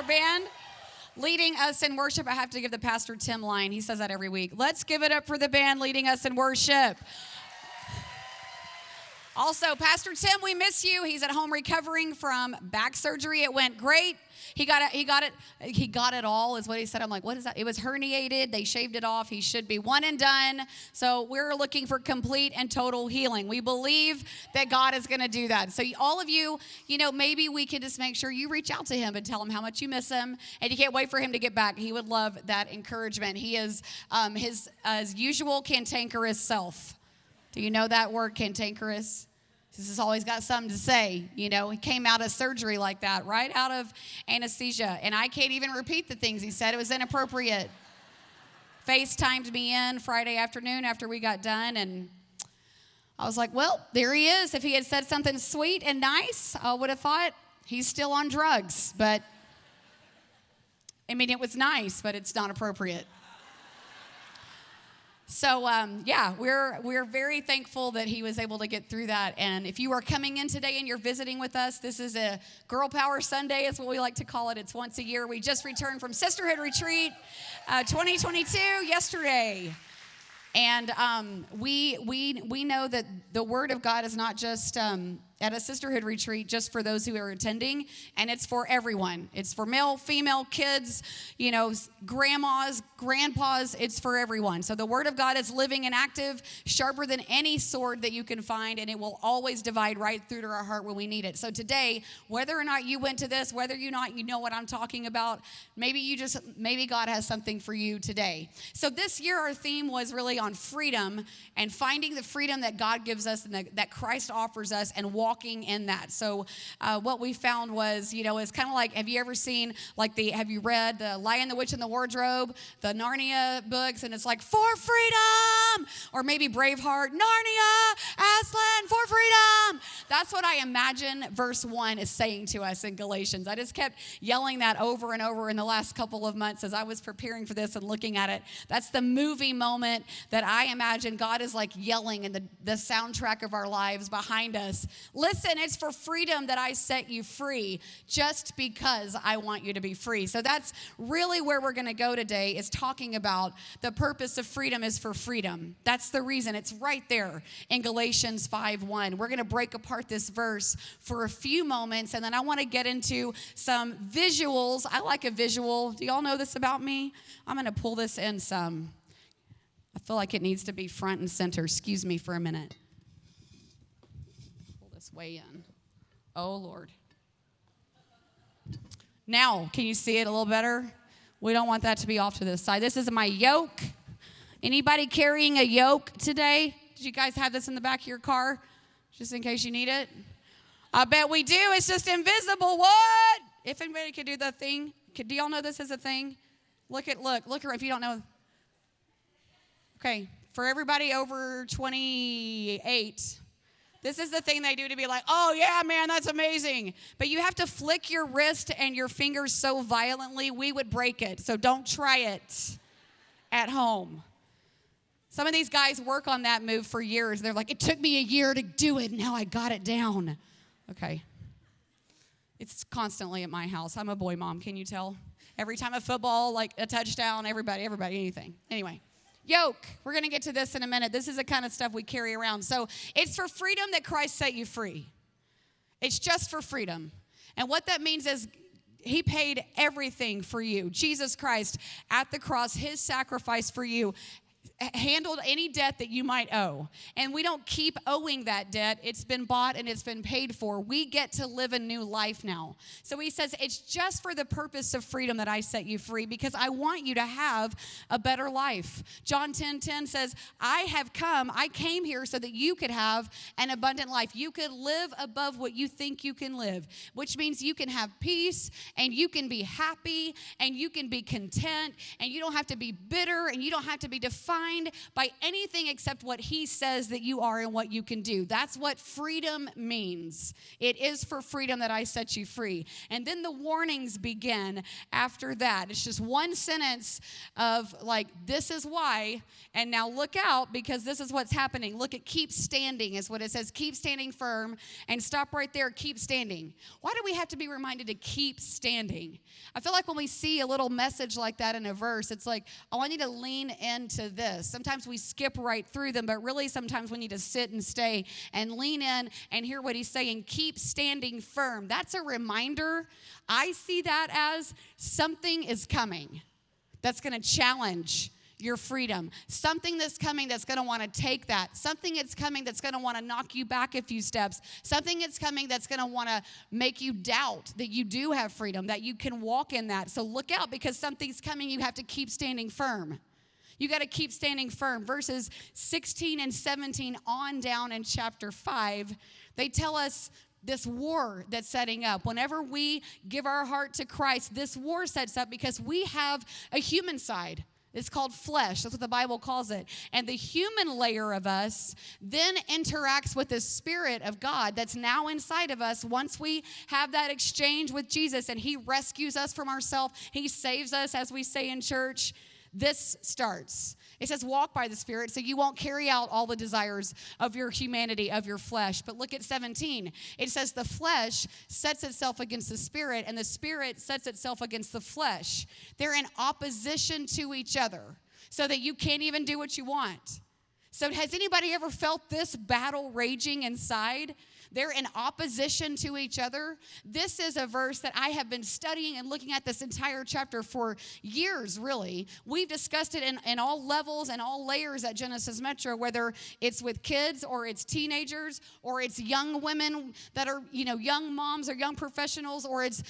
our band leading us in worship. I have to give the Pastor Tim line. He says that every week. Let's give it up for the band leading us in worship. Also, Pastor Tim, we miss you. He's at home recovering from back surgery. It went great. He got it all is what he said. I'm like, what is that? It was herniated. They shaved it off. He should be one and done. So we're looking for complete and total healing. We believe that God is going to do that. So all of you, maybe we can just make sure you reach out to him and tell him how much you miss him. And you can't wait for him to get back. He would love that encouragement. He is his as usual cantankerous self. Do you know that word, cantankerous? This has always got something to say. He came out of surgery like that, right out of anesthesia. And I can't even repeat the things he said. It was inappropriate. FaceTimed me in Friday afternoon after we got done. And I was like, well, there he is. If he had said something sweet and nice, I would have thought he's still on drugs. But, it was nice, but it's not appropriate. So, we're very thankful that he was able to get through that. And if you are coming in today and you're visiting with us, this is a Girl Power Sunday is what we like to call it. It's once a year. We just returned from Sisterhood Retreat 2022 yesterday. And we know that the Word of God is not just at a Sisterhood Retreat just for those who are attending, and it's for everyone. It's for male, female, kids, grandmas, grandpas. It's for everyone. So the Word of God is living and active, sharper than any sword that you can find, and it will always divide right through to our heart when we need it. So today, whether or not you went to this, whether you know what I'm talking about, maybe God has something for you today. So this year our theme was really on freedom and finding the freedom that God gives us and that Christ offers us and walking in that. So what we found was, it's kind of like, have you ever seen, have you read The Lion, the Witch, and the Wardrobe, the Narnia books, and it's like, for freedom, or maybe Braveheart, Narnia, Aslan, for freedom. That's what I imagine verse 1 is saying to us in Galatians. I just kept yelling that over and over in the last couple of months as I was preparing for this and looking at it. That's the movie moment that I imagine God is like yelling in the soundtrack of our lives behind us. Listen, it's for freedom that I set you free, just because I want you to be free. So that's really where we're going to go today, is talking about the purpose of freedom is for freedom. That's the reason. It's right there in Galatians 5:1. We're going to break apart this verse for a few moments, and then I want to get into some visuals. I like a visual. Do y'all know this about me? I'm going to pull this in some. I feel like it needs to be front and center. Excuse me for a minute. Pull this way in. Oh, Lord. Now, can you see it a little better? We don't want that to be off to this side. This is my yoke. Anybody carrying a yoke today? Did you guys have this in the back of your car, just in case you need it? I bet we do. It's just invisible. What? If anybody could do the thing. Do y'all know this is a thing? Look, if you don't know. Okay, for everybody over 28, this is the thing they do to be like, oh yeah, man, that's amazing. But you have to flick your wrist and your fingers so violently, we would break it. So don't try it at home. Some of these guys work on that move for years. They're like, it took me a year to do it, and now I got it down. Okay. It's constantly at my house. I'm a boy mom, can you tell? Every time a football, like a touchdown, everybody, anything. Anyway. Yoke. We're going to get to this in a minute. This is the kind of stuff we carry around. So it's for freedom that Christ set you free. It's just for freedom. And what that means is he paid everything for you. Jesus Christ at the cross, his sacrifice for you, handled any debt that you might owe. And we don't keep owing that debt. It's been bought and it's been paid for. We get to live a new life now. So he says, it's just for the purpose of freedom that I set you free, because I want you to have a better life. John 10:10 says, I came here so that you could have an abundant life. You could live above what you think you can live, which means you can have peace and you can be happy and you can be content and you don't have to be bitter and you don't have to be defined defined by anything except what he says that you are and what you can do. That's what freedom means. It is for freedom that I set you free. And then the warnings begin after that. It's just one sentence of like, this is why, and now look out because this is what's happening. Look at keep standing is what it says. Keep standing firm, and stop right there. Keep standing. Why do we have to be reminded to keep standing? I feel like when we see a little message like that in a verse, it's like, oh, I need to lean into this. Sometimes we skip right through them, but really sometimes we need to sit and stay and lean in and hear what he's saying. Keep standing firm. That's a reminder. I see that as something is coming that's going to challenge your freedom. Something that's coming that's going to want to take that. Something that's coming that's going to want to knock you back a few steps. Something that's coming that's going to want to make you doubt that you do have freedom, that you can walk in that. So look out because something's coming. You have to keep standing firm. You got to keep standing firm. Verses 16 and 17 on down in chapter 5, they tell us this war that's setting up. Whenever we give our heart to Christ, this war sets up because we have a human side. It's called flesh. That's what the Bible calls it. And the human layer of us then interacts with the Spirit of God that's now inside of us once we have that exchange with Jesus and he rescues us from ourselves. He saves us, as we say in church. This starts. It says walk by the Spirit so you won't carry out all the desires of your humanity, of your flesh. But look at 17. It says the flesh sets itself against the Spirit and the Spirit sets itself against the flesh. They're in opposition to each other so that you can't even do what you want. So has anybody ever felt this battle raging inside? They're in opposition to each other. This is a verse that I have been studying and looking at this entire chapter for years, really. We've discussed it in all levels and all layers at Genesis Metro, whether it's with kids or it's teenagers or it's young women that are, young moms or young professionals, or it's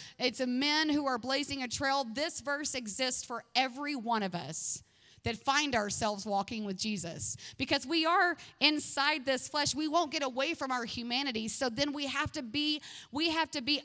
men who are blazing a trail. This verse exists for every one of us that find ourselves walking with Jesus. Because we are inside this flesh. We won't get away from our humanity. So then we have to be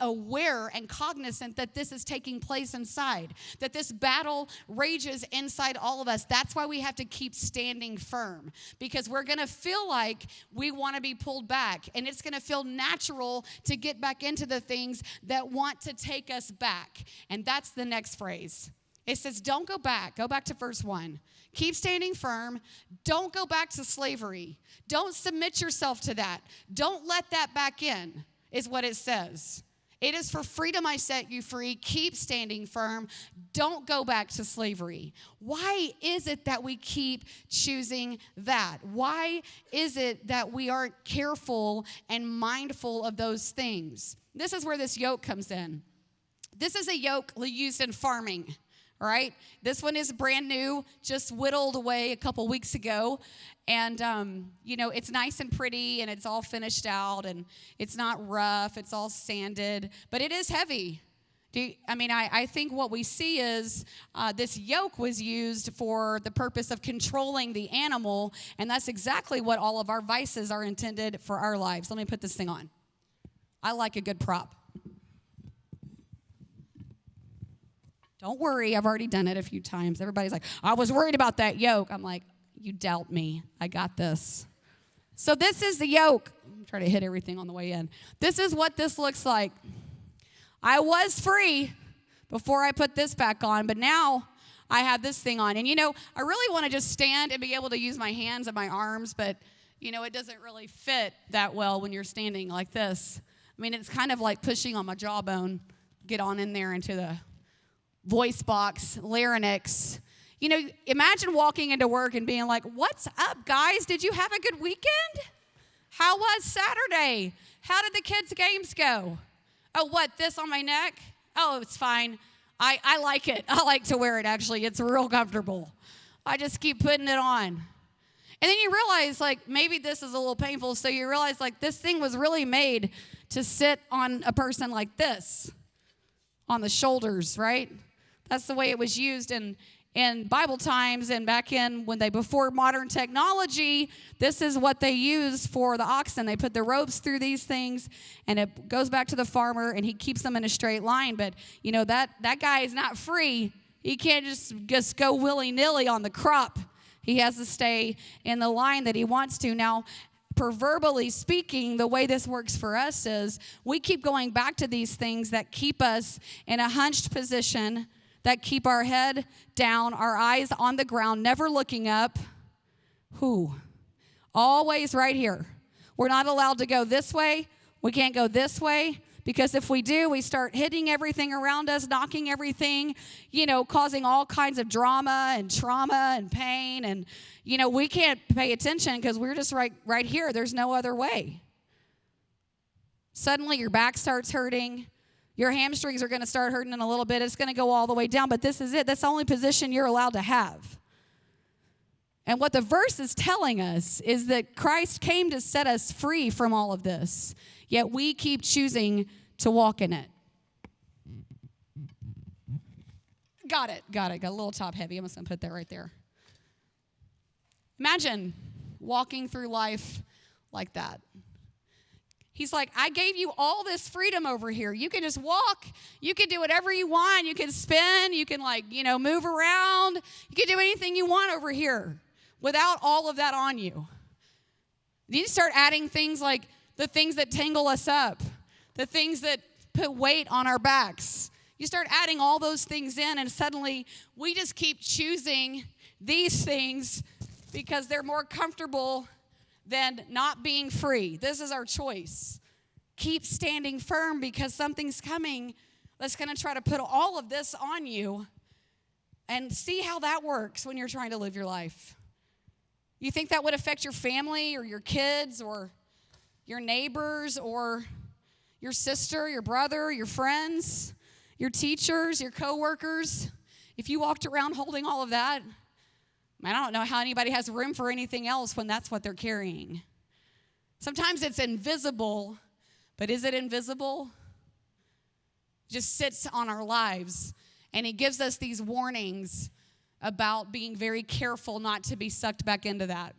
aware and cognizant that this is taking place inside. That this battle rages inside all of us. That's why we have to keep standing firm. Because we're going to feel like we want to be pulled back. And it's going to feel natural to get back into the things that want to take us back. And that's the next phrase. It says, don't go back. Go back to verse 1. Keep standing firm. Don't go back to slavery. Don't submit yourself to that. Don't let that back in, is what it says. It is for freedom I set you free. Keep standing firm. Don't go back to slavery. Why is it that we keep choosing that? Why is it that we aren't careful and mindful of those things? This is where this yoke comes in. This is a yoke used in farming. All right, this one is brand new, just whittled away a couple weeks ago. And, it's nice and pretty and it's all finished out and it's not rough. It's all sanded, but it is heavy. I think what we see is this yoke was used for the purpose of controlling the animal. And that's exactly what all of our vices are intended for our lives. Let me put this thing on. I like a good prop. Don't worry, I've already done it a few times. Everybody's like, I was worried about that yoke. I'm like, you doubt me. I got this. So this is the yoke. I'm trying to hit everything on the way in. This is what this looks like. I was free before I put this back on, but now I have this thing on. And, I really want to just stand and be able to use my hands and my arms, but, it doesn't really fit that well when you're standing like this. It's kind of like pushing on my jawbone. Get on in there into the voice box, larynx. Imagine walking into work and being like, what's up, guys? Did you have a good weekend? How was Saturday? How did the kids' games go? Oh, what, this on my neck? Oh, it's fine. I like it. I like to wear it, actually. It's real comfortable. I just keep putting it on. And then you realize, maybe this is a little painful, so you realize, this thing was really made to sit on a person like this, on the shoulders, right? That's the way it was used in Bible times and back before modern technology. This is what they used for the oxen. They put the ropes through these things, and it goes back to the farmer, and he keeps them in a straight line. But, that guy is not free. He can't just go willy-nilly on the crop. He has to stay in the line that he wants to. Now, proverbially speaking, the way this works for us is we keep going back to these things that keep us in a hunched position, that keep our head down, our eyes on the ground, never looking up. Always right here. We're not allowed to go this way. We can't go this way, because if we do, we start hitting everything around us, knocking everything, causing all kinds of drama and trauma and pain. And, we can't pay attention because we're just right here. There's no other way. Suddenly your back starts hurting. Your hamstrings are going to start hurting in a little bit. It's going to go all the way down, but this is it. That's the only position you're allowed to have. And what the verse is telling us is that Christ came to set us free from all of this, yet we keep choosing to walk in it. Got it. Got a little top heavy. I'm just going to put that right there. Imagine walking through life like that. He's like, I gave you all this freedom over here. You can just walk. You can do whatever you want. You can spin. You can move around. You can do anything you want over here without all of that on you. You start adding things like the things that tangle us up, the things that put weight on our backs. You start adding all those things in, and suddenly we just keep choosing these things because they're more comfortable than not being free. This is our choice. Keep standing firm because something's coming that's going to try to put all of this on you, and see how that works when you're trying to live your life. You think that would affect your family or your kids or your neighbors or your sister, your brother, your friends, your teachers, your coworkers? If you walked around holding all of that, I don't know how anybody has room for anything else when that's what they're carrying. Sometimes it's invisible, but is it invisible? It just sits on our lives, and he gives us these warnings about being very careful not to be sucked back into that.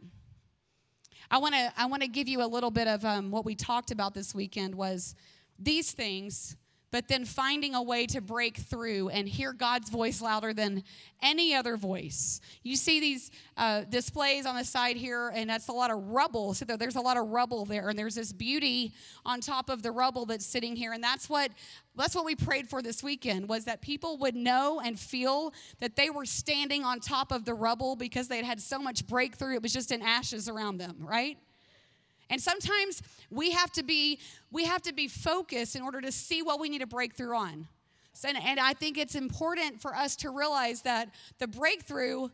I want to give you a little bit of what we talked about this weekend was these things, but then finding a way to break through and hear God's voice louder than any other voice. You see these displays on the side here, and that's a lot of rubble. So there's a lot of rubble there, and there's this beauty on top of the rubble that's sitting here, and that's what we prayed for this weekend, was that people would know and feel that they were standing on top of the rubble because they'd had so much breakthrough. It was just in ashes around them, right? And sometimes we have to be focused in order to see what we need to break through on. And I think it's important for us to realize that the breakthrough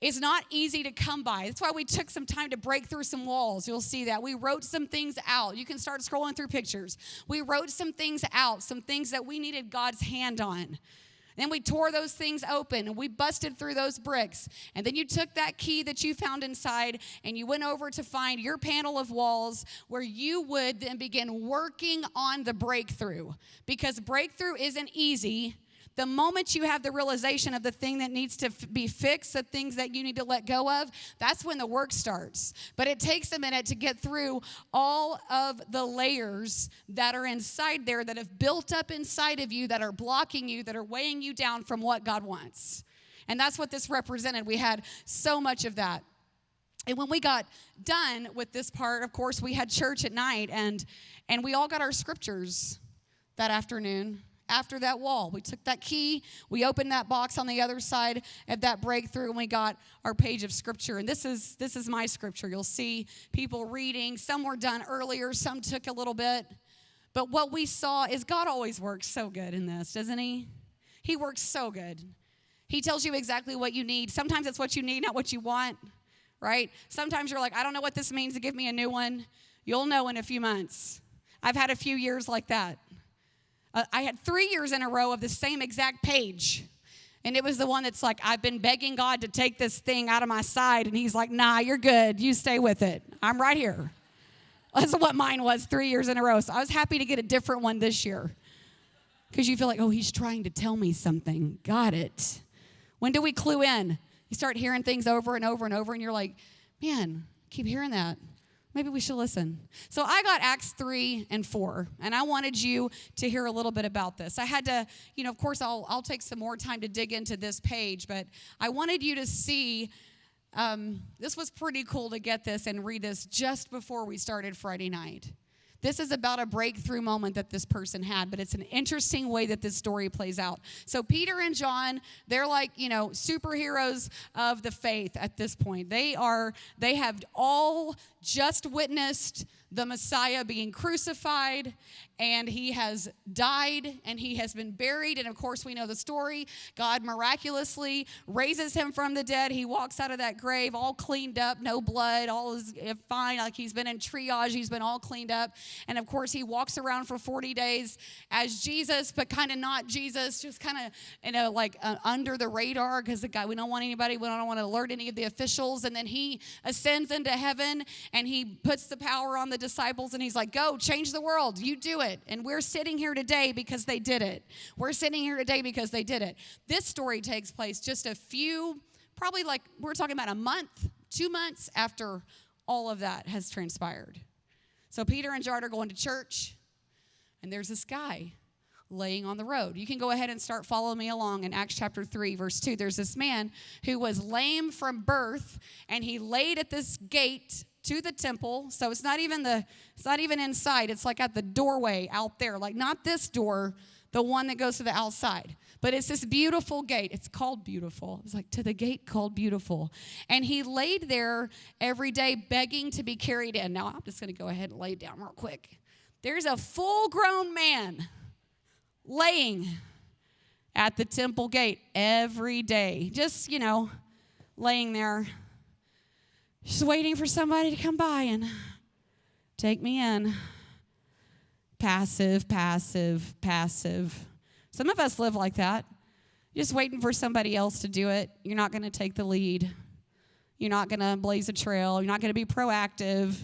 is not easy to come by. That's why we took some time to break through some walls. You'll see that. We wrote some things out. You can start scrolling through pictures. We wrote some things out, some things that we needed God's hand on. Then we tore those things open, and we busted through those bricks. And then you took that key that you found inside, and you went over to find your panel of walls where you would then begin working on the breakthrough. Because breakthrough isn't easy. The moment you have the realization of the thing that needs to be fixed, the things that you need to let go of, that's when the work starts. But it takes a minute to get through all of the layers that are inside there, that have built up inside of you, that are blocking you, that are weighing you down from what God wants. And that's what this represented. We had so much of that. And when we got done with this part, of course, we had church at night, and we all got our scriptures that afternoon. After that wall, we took that key, we opened that box on the other side of that breakthrough, and we got our page of scripture. And this is my scripture. You'll see people reading. Some were done earlier, some took a little bit. But what we saw is God always works so good in this, doesn't he? He works so good. He tells you exactly what you need. Sometimes it's what you need, not what you want, right? Sometimes you're like, I don't know what this means, to give me a new one. You'll know in a few months. I've had a few years like that. I had 3 years in a row of the same exact page. And it was the one that's like, I've been begging God to take this thing out of my side. And he's like, nah, you're good. You stay with it. I'm right here. That's what mine was 3 years in a row. So I was happy to get a different one this year. Because you feel like, oh, he's trying to tell me something. Got it. When do we clue in? You start hearing things over and over and over. And you're like, man, keep hearing that. Maybe we should listen. So I got Acts 3 and 4, and I wanted you to hear a little bit about this. I had to, of course, I'll take some more time to dig into this page, but I wanted you to see this was pretty cool to get this and read this just before we started Friday night. This is about a breakthrough moment that this person had, but it's an interesting way that this story plays out. So Peter and John, they're like, superheroes of the faith at this point. They have all just witnessed the Messiah being crucified, and he has died, and he has been buried. And of course, we know the story. God miraculously raises him from the dead. He walks out of that grave all cleaned up, no blood, all is fine. Like he's been in triage, he's been all cleaned up. And of course, he walks around for 40 days as Jesus, but kind of not Jesus, just kind of, under the radar, because we don't want anybody, we don't want to alert any of the officials. And then he ascends into heaven, and he puts the power on the disciples, and he's like, go change the world, you do it. And we're sitting here today because they did it. This story takes place just a few, probably we're talking about a month, 2 months after all of that has transpired. So Peter and John are going to church, and there's this guy laying on the road. You can go ahead and start following me along in Acts chapter 3, verse 2. There's this man who was lame from birth, and he laid at this gate to the temple. So it's not even inside. It's like at the doorway out there. Like not this door, the one that goes to the outside. But it's this beautiful gate. It's called Beautiful. It's like to the gate called Beautiful. And he laid there every day begging to be carried in. Now I'm just going to go ahead and lay it down real quick. There's a full-grown man laying at the temple gate every day. Just, laying there. Just waiting for somebody to come by and take me in. Passive. Some of us live like that. Just waiting for somebody else to do it. You're not going to take the lead. You're not going to blaze a trail. You're not going to be proactive.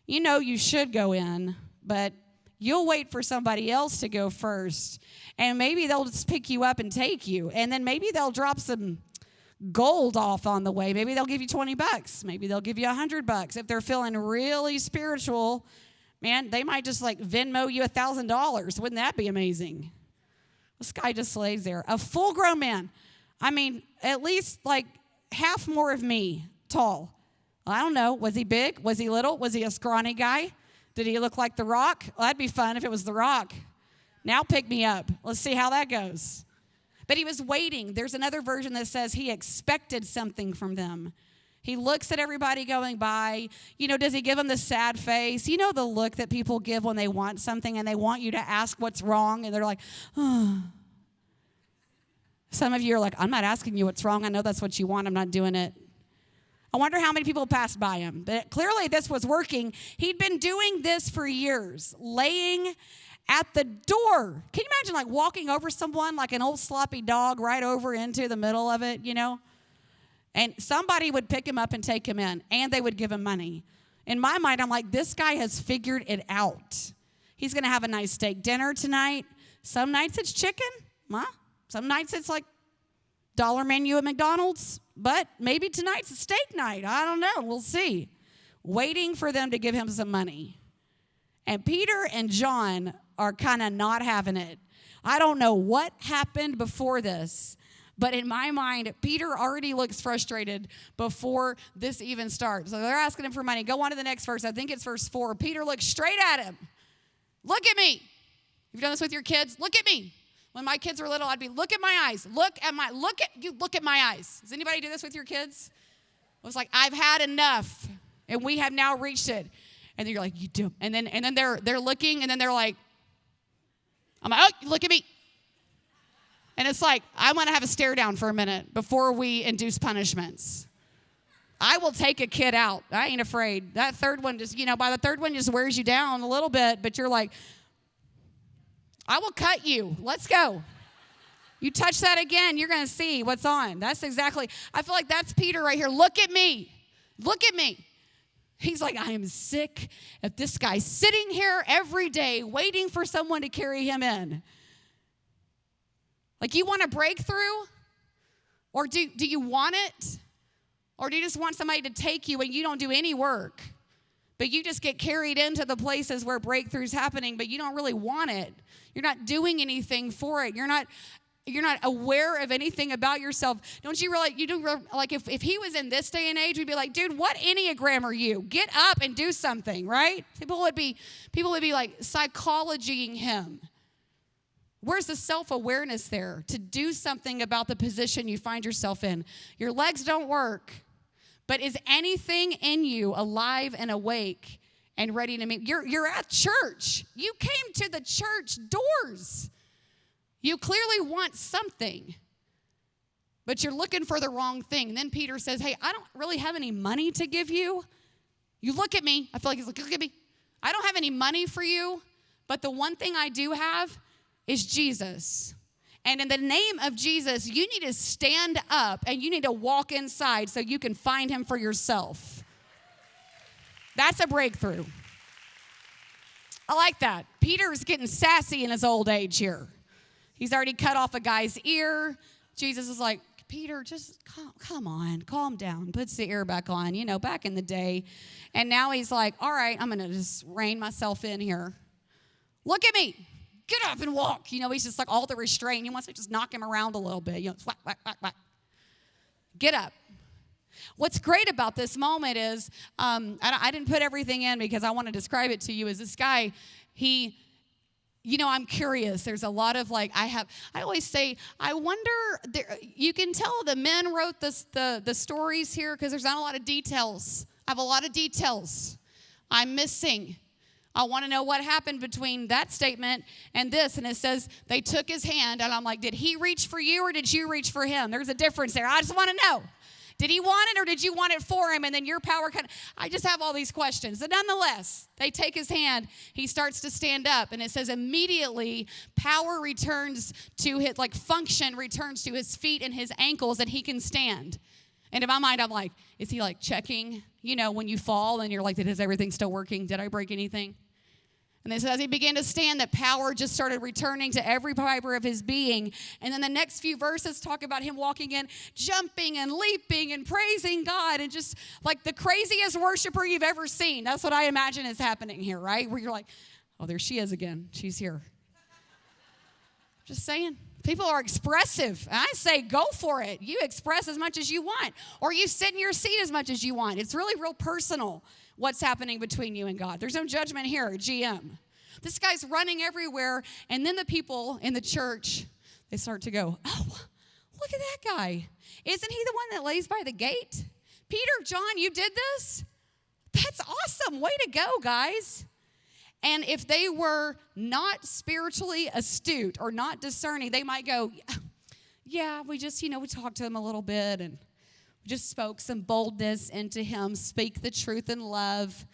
You should go in, but you'll wait for somebody else to go first. And maybe they'll just pick you up and take you. And then maybe they'll drop some gold off on the way. Maybe they'll give you $20. Maybe they'll give you $100. If they're feeling really spiritual, man, they might just Venmo you $1,000. Wouldn't that be amazing? This guy just lays there. A full-grown man. I mean, at least half more of me tall. I don't know. Was he big? Was he little? Was he a scrawny guy? Did he look like The Rock? Well, that'd be fun if it was The Rock. Now pick me up. Let's see how that goes. But he was waiting. There's another version that says he expected something from them. He looks at everybody going by. Does he give them the sad face? The look that people give when they want something and they want you to ask what's wrong. And they're like, oh. Some of you are like, I'm not asking you what's wrong. I know that's what you want. I'm not doing it. I wonder how many people passed by him. But clearly this was working. He'd been doing this for years, laying at the door. Can you imagine walking over someone like an old sloppy dog right over into the middle of it, And somebody would pick him up and take him in, and they would give him money. In my mind, I'm like, this guy has figured it out. He's going to have a nice steak dinner tonight. Some nights it's chicken. Some nights it's dollar menu at McDonald's. But maybe tonight's a steak night. I don't know. We'll see. Waiting for them to give him some money. And Peter and John are kind of not having it. I don't know what happened before this, but in my mind, Peter already looks frustrated before this even starts. So they're asking him for money. Go on to the next verse. I think it's verse 4. Peter looks straight at him. Look at me. You've done this with your kids? Look at me. When my kids were little, I'd be, look at my eyes. Look at my eyes. Does anybody do this with your kids? It was like, I've had enough, and we have now reached it. And then you're like, you do. And then they're looking, and then they're like, I'm like, oh, look at me. And it's like, I want to have a stare down for a minute before we induce punishments. I will take a kid out. I ain't afraid. That third one just, by the third one just wears you down a little bit, but you're like, I will cut you. Let's go. You touch that again, you're going to see what's on. That's exactly, I feel like that's Peter right here. Look at me. Look at me. He's like, I am sick of this guy sitting here every day waiting for someone to carry him in. You want a breakthrough? Or do you want it? Or do you just want somebody to take you and you don't do any work? But you just get carried into the places where breakthrough's happening, but you don't really want it. You're not doing anything for it. You're not aware of anything about yourself. Don't you realize, like if he was in this day and age, we'd be like, dude, what Enneagram are you? Get up and do something, right? People would be like psychologying him. Where's the self-awareness there to do something about the position you find yourself in? Your legs don't work, but is anything in you alive and awake and ready to meet? You're at church. You came to the church doors. You clearly want something, but you're looking for the wrong thing. And then Peter says, hey, I don't really have any money to give you. You look at me. I feel like he's like, look at me. I don't have any money for you, but the one thing I do have is Jesus. And in the name of Jesus, you need to stand up and you need to walk inside so you can find him for yourself. That's a breakthrough. I like that. Peter's getting sassy in his old age here. He's already cut off a guy's ear. Jesus is like, Peter, just come on, calm down. Puts the ear back on, back in the day. And now he's like, all right, I'm going to just rein myself in here. Look at me. Get up and walk. He's just like all the restraint. He wants to just knock him around a little bit. Whack, whack, whack, whack. Get up. What's great about this moment is, I didn't put everything in because I want to describe it to you, is this guy, I'm curious. There's a lot of I always say, I wonder, you can tell the men wrote the stories here because there's not a lot of details. I have a lot of details I'm missing. I want to know what happened between that statement and this. And it says, they took his hand. And I'm like, did he reach for you or did you reach for him? There's a difference there. I just want to know. Did he want it or did you want it for him? And then your power I just have all these questions. But nonetheless, they take his hand. He starts to stand up. And it says immediately power returns to his, function returns to his feet and his ankles and he can stand. And in my mind, I'm like, is he checking, when you fall and you're like, is everything still working? Did I break anything? And it says, as he began to stand, that power just started returning to every fiber of his being. And then the next few verses talk about him walking in, jumping and leaping and praising God, and just like the craziest worshiper you've ever seen. That's what I imagine is happening here, right? Where you're like, oh, there she is again. She's here. Just saying. People are expressive. And I say, go for it. You express as much as you want. Or you sit in your seat as much as you want. It's really real personal what's happening between you and God. There's no judgment here at GM. This guy's running everywhere. And then the people in the church, they start to go, oh, look at that guy. Isn't he the one that lays by the gate? Peter, John, you did this? That's awesome. Way to go, guys. And if they were not spiritually astute or not discerning, they might go, yeah, we just, we talked to him a little bit and just spoke some boldness into him, speak the truth in love.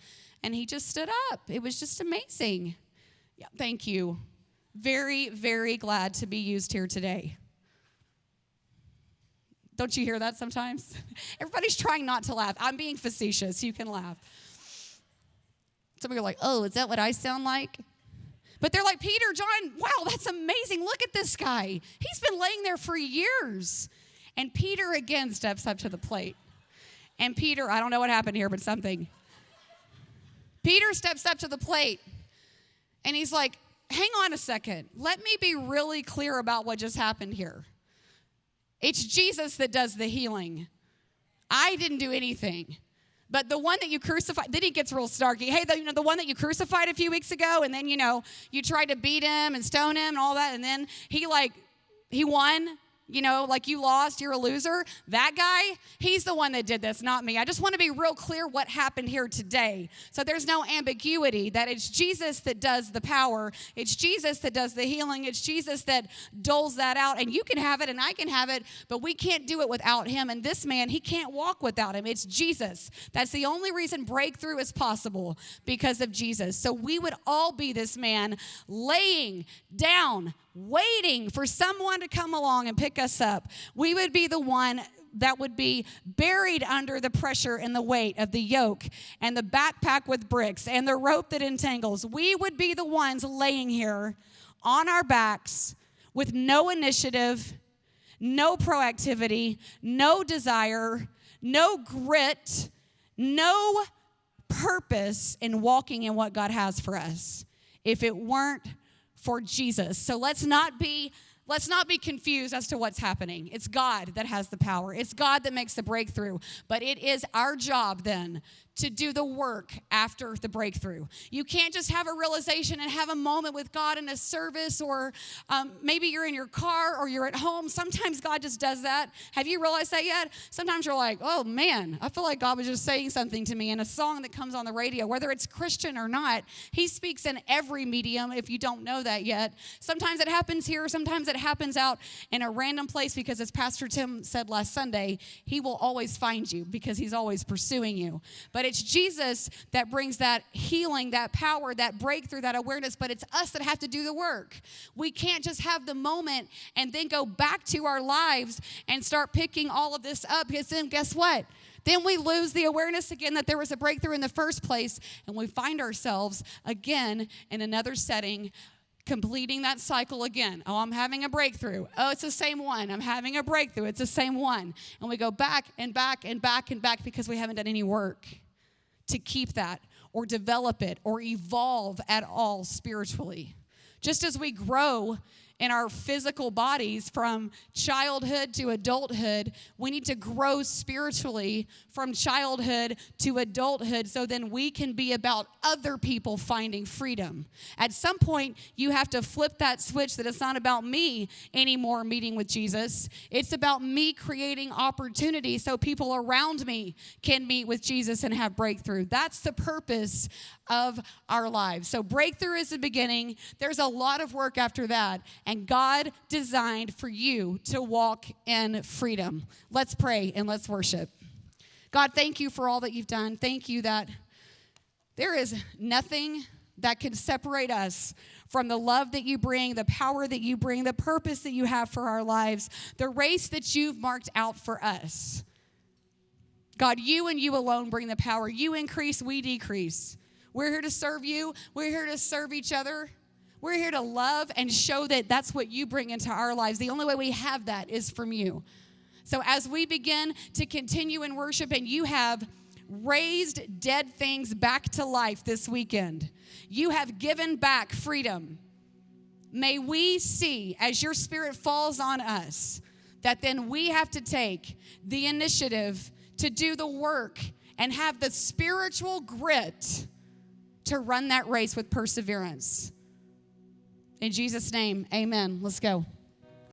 And he just stood up. It was just amazing. Yeah, thank you. Very, very glad to be used here today. Don't you hear that sometimes? Everybody's trying not to laugh. I'm being facetious. You can laugh. Some of you are like, oh, is that what I sound like? But they're like, Peter, John, wow, that's amazing. Look at this guy. He's been laying there for years. And Peter again steps up to the plate. And Peter, I don't know what happened here, but something. Peter steps up to the plate. And he's like, hang on a second. Let me be really clear about what just happened here. It's Jesus that does the healing. I didn't do anything. But the one that you crucified, then he gets real snarky. Hey, the one that you crucified a few weeks ago, and then, you tried to beat him and stone him and all that, and then he won. You lost, you're a loser. That guy, he's the one that did this, not me. I just want to be real clear what happened here today. So there's no ambiguity that it's Jesus that does the power. It's Jesus that does the healing. It's Jesus that doles that out. And you can have it and I can have it, but we can't do it without him. And this man, he can't walk without him. It's Jesus. That's the only reason breakthrough is possible, because of Jesus. So we would all be this man laying down, waiting for someone to come along and pick us up. We would be the one that would be buried under the pressure and the weight of the yoke and the backpack with bricks and the rope that entangles. We would be the ones laying here on our backs with no initiative, no proactivity, no desire, no grit, no purpose in walking in what God has for us if it weren't for Jesus. So let's not be Let's not be confused as to what's happening. It's God that has the power. It's God that makes the breakthrough. But it is our job then to do the work after the breakthrough. You can't just have a realization and have a moment with God in a service, or maybe you're in your car or you're at home. Sometimes God just does that. Have you realized that yet? Sometimes you're like, oh man, I feel like God was just saying something to me in a song that comes on the radio, whether it's Christian or not. He speaks in every medium if you don't know that yet. Sometimes it happens here, sometimes it happens out in a random place, because as Pastor Tim said last Sunday, he will always find you because he's always pursuing you. But it's Jesus that brings that healing, that power, that breakthrough, that awareness, but it's us that have to do the work. We can't just have the moment and then go back to our lives and start picking all of this up, because then guess what? Then we lose the awareness again that there was a breakthrough in the first place, and we find ourselves again in another setting, completing that cycle again. Oh, I'm having a breakthrough. Oh, it's the same one. I'm having a breakthrough. It's the same one. And we go back and back and back and back because we haven't done any work to keep that or develop it or evolve at all spiritually. Just as we grow in our physical bodies from childhood to adulthood, we need to grow spiritually from childhood to adulthood, so then we can be about other people finding freedom. At some point, you have to flip that switch that it's not about me anymore meeting with Jesus. It's about me creating opportunity so people around me can meet with Jesus and have breakthrough. That's the purpose of our lives. So breakthrough is the beginning. There's a lot of work after that. And God designed for you to walk in freedom. Let's pray and let's worship. God, thank you for all that you've done. Thank you that there is nothing that can separate us from the love that you bring, the power that you bring, the purpose that you have for our lives, the race that you've marked out for us. God, you and you alone bring the power. You increase, we decrease. We're here to serve you. We're here to serve each other. We're here to love and show that that's what you bring into our lives. The only way we have that is from you. So as we begin to continue in worship, and you have raised dead things back to life this weekend, you have given back freedom. May we see, as your Spirit falls on us, that then we have to take the initiative to do the work and have the spiritual grit to run that race with perseverance. In Jesus' name, amen. Let's go.